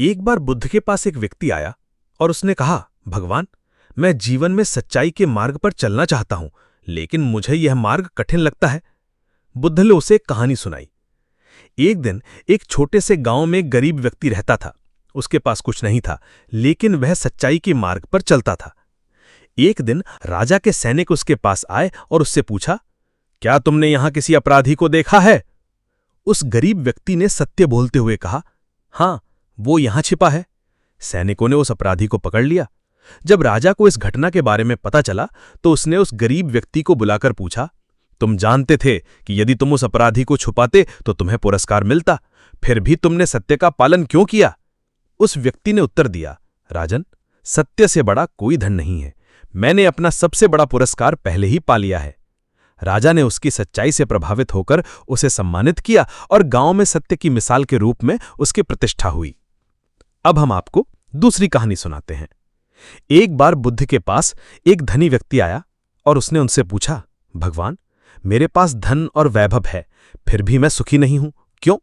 एक बार बुद्ध के पास एक व्यक्ति आया और उसने कहा, भगवान, मैं जीवन में सच्चाई के मार्ग पर चलना चाहता हूं, लेकिन मुझे यह मार्ग कठिन लगता है। बुद्ध ने उसे एक कहानी सुनाई। एक दिन एक छोटे से गांव में एक गरीब व्यक्ति रहता था। उसके पास कुछ नहीं था, लेकिन वह सच्चाई के मार्ग पर चलता था। एक दिन राजा के सैनिक उसके पास आए और उससे पूछा, क्या तुमने यहां किसी अपराधी को देखा है? उस गरीब व्यक्ति ने सत्य बोलते हुए कहा, हाँ, वो यहां छिपा है। सैनिकों ने उस अपराधी को पकड़ लिया। जब राजा को इस घटना के बारे में पता चला तो उसने उस गरीब व्यक्ति को बुलाकर पूछा, तुम जानते थे कि यदि तुम उस अपराधी को छुपाते तो तुम्हें पुरस्कार मिलता, फिर भी तुमने सत्य का पालन क्यों किया? उस व्यक्ति ने उत्तर दिया, राजन, सत्य से बड़ा कोई धन नहीं है। मैंने अपना सबसे बड़ा पुरस्कार पहले ही पा लिया है। राजा ने उसकी सच्चाई से प्रभावित होकर उसे सम्मानित किया और गांव में सत्य की मिसाल के रूप में उसकी प्रतिष्ठा हुई। अब हम आपको दूसरी कहानी सुनाते हैं। एक बार बुद्ध के पास एक धनी व्यक्ति आया और उसने उनसे पूछा, भगवान, मेरे पास धन और वैभव है, फिर भी मैं सुखी नहीं हूं, क्यों?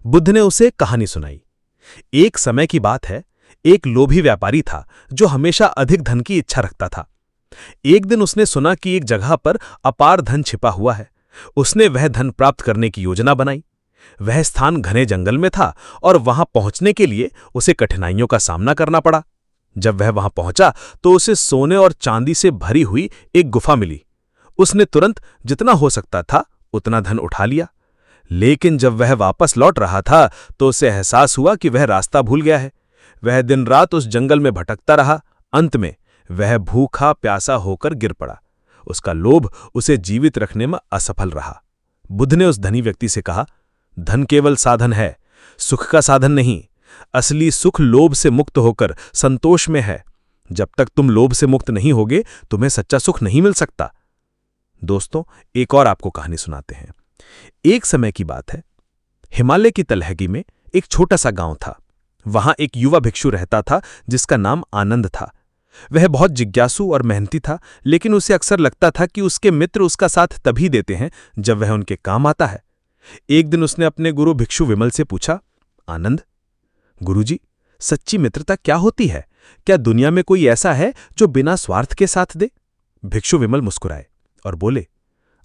बुद्ध ने उसे एक कहानी सुनाई। एक समय की बात है, एक लोभी व्यापारी था जो हमेशा अधिक धन की इच्छा रखता था। एक दिन उसने सुना कि एक जगह पर अपार धन छिपा हुआ है। उसने वह धन प्राप्त करने की योजना बनाई। वह स्थान घने जंगल में था और वहां पहुंचने के लिए उसे कठिनाइयों का सामना करना पड़ा। जब वह वहां पहुंचा तो उसे सोने और चांदी से भरी हुई एक गुफा मिली। उसने तुरंत जितना हो सकता था उतना धन उठा लिया, लेकिन जब वह वापस लौट रहा था तो उसे एहसास हुआ कि वह रास्ता भूल गया है। वह दिन रात उस जंगल में भटकता रहा। अंत में वह भूखा प्यासा होकर गिर पड़ा। उसका लोभ उसे जीवित रखने में असफल रहा। बुद्ध ने उस धनी व्यक्ति से कहा, धन केवल साधन है, सुख का साधन नहीं। असली सुख लोभ से मुक्त होकर संतोष में है। जब तक तुम लोभ से मुक्त नहीं होगे तुम्हें सच्चा सुख नहीं मिल सकता। दोस्तों, एक और आपको कहानी सुनाते हैं। एक समय की बात है, हिमालय की तलहटी में एक छोटा सा गांव था। वहां एक युवा भिक्षु रहता था जिसका नाम आनंद था। वह बहुत जिज्ञासु और मेहनती था, लेकिन उसे अक्सर लगता था कि उसके मित्र उसका साथ तभी देते हैं जब वह उनके काम आता है। एक दिन उसने अपने गुरु भिक्षु विमल से पूछा, आनंद, गुरुजी, सच्ची मित्रता क्या होती है? क्या दुनिया में कोई ऐसा है जो बिना स्वार्थ के साथ दे? भिक्षु विमल मुस्कुराए और बोले,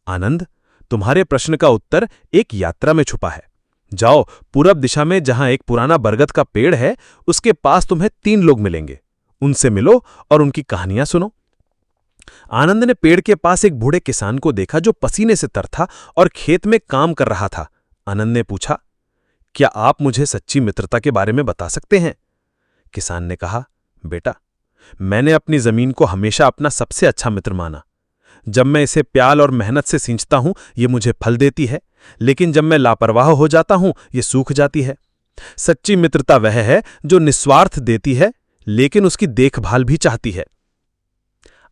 आनंद, तुम्हारे प्रश्न का उत्तर एक यात्रा में छुपा है। जाओ, पूरब दिशा में जहां एक पुराना बरगद का पेड़ है, उसके पास तुम्हें 3 लोग मिलेंगे। उनसे मिलो और उनकी कहानियां सुनो। आनंद ने पेड़ के पास एक बूढ़े किसान को देखा जो पसीने से तर था और खेत में काम कर रहा था। आनंद ने पूछा, क्या आप मुझे सच्ची मित्रता के बारे में बता सकते हैं? किसान ने कहा, बेटा, मैंने अपनी जमीन को हमेशा अपना सबसे अच्छा मित्र माना। जब मैं इसे प्यार और मेहनत से सींचता हूं ये मुझे फल देती है, लेकिन जब मैं लापरवाह हो जाता हूं ये सूख जाती है। सच्ची मित्रता वह है जो निस्वार्थ देती है लेकिन उसकी देखभाल भी चाहती है।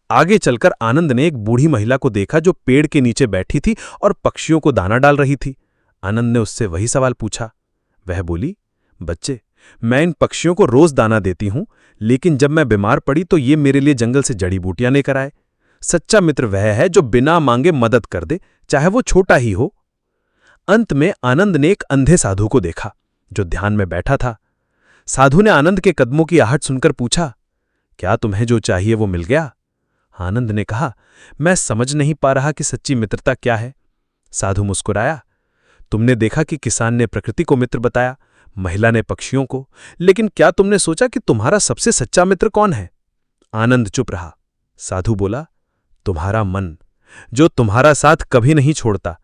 आगे चलकर आनंद ने एक बूढ़ी महिला को देखा जो पेड़ के नीचे बैठी थी और पक्षियों को दाना डाल रही थी। आनंद ने उससे वही सवाल पूछा। वह बोली, बच्चे, मैं इन पक्षियों को रोज दाना देती हूं, लेकिन जब मैं बीमार पड़ी तो ये मेरे लिए जंगल से जड़ी बूटियां लेकर आए। सच्चा मित्र वह है जो बिना मांगे मदद कर दे, चाहे वो छोटा ही हो। अंत में आनंद ने एक अंधे साधु को देखा जो ध्यान में बैठा था। साधु ने आनंद के कदमों की आहट सुनकर पूछा, क्या तुम्हें जो चाहिए वो मिल गया? आनंद ने कहा, मैं समझ नहीं पा रहा कि सच्ची मित्रता क्या है। साधु मुस्कुराया, तुमने देखा कि किसान ने प्रकृति को मित्र बताया, महिला ने पक्षियों को, लेकिन क्या तुमने सोचा कि तुम्हारा सबसे सच्चा मित्र कौन है? आनंद चुप रहा। साधु बोला, तुम्हारा मन, जो तुम्हारा साथ कभी नहीं छोड़ता।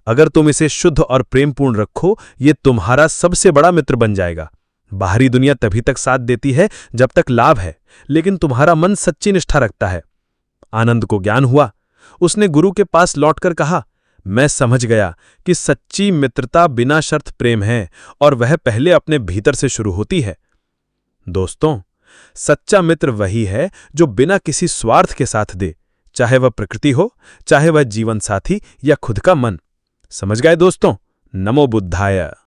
अगर तुम इसे शुद्ध और प्रेमपूर्ण रखो, ये तुम्हारा सबसे बड़ा मित्र बन जाएगा। बाहरी दुनिया तभी तक साथ देती है जब तक लाभ है, लेकिन तुम्हारा मन सच्ची निष्ठा रखता है। आनंद को ज्ञान हुआ। उसने गुरु के पास लौटकर कहा, मैं समझ गया कि सच्ची मित्रता बिना शर्त प्रेम है और वह पहले अपने भीतर से शुरू होती है। दोस्तों, सच्चा मित्र वही है जो बिना किसी स्वार्थ के साथ दे, चाहे वह प्रकृति हो, चाहे वह जीवन साथी या खुद का मन। समझ गए दोस्तों? नमो बुद्धाय।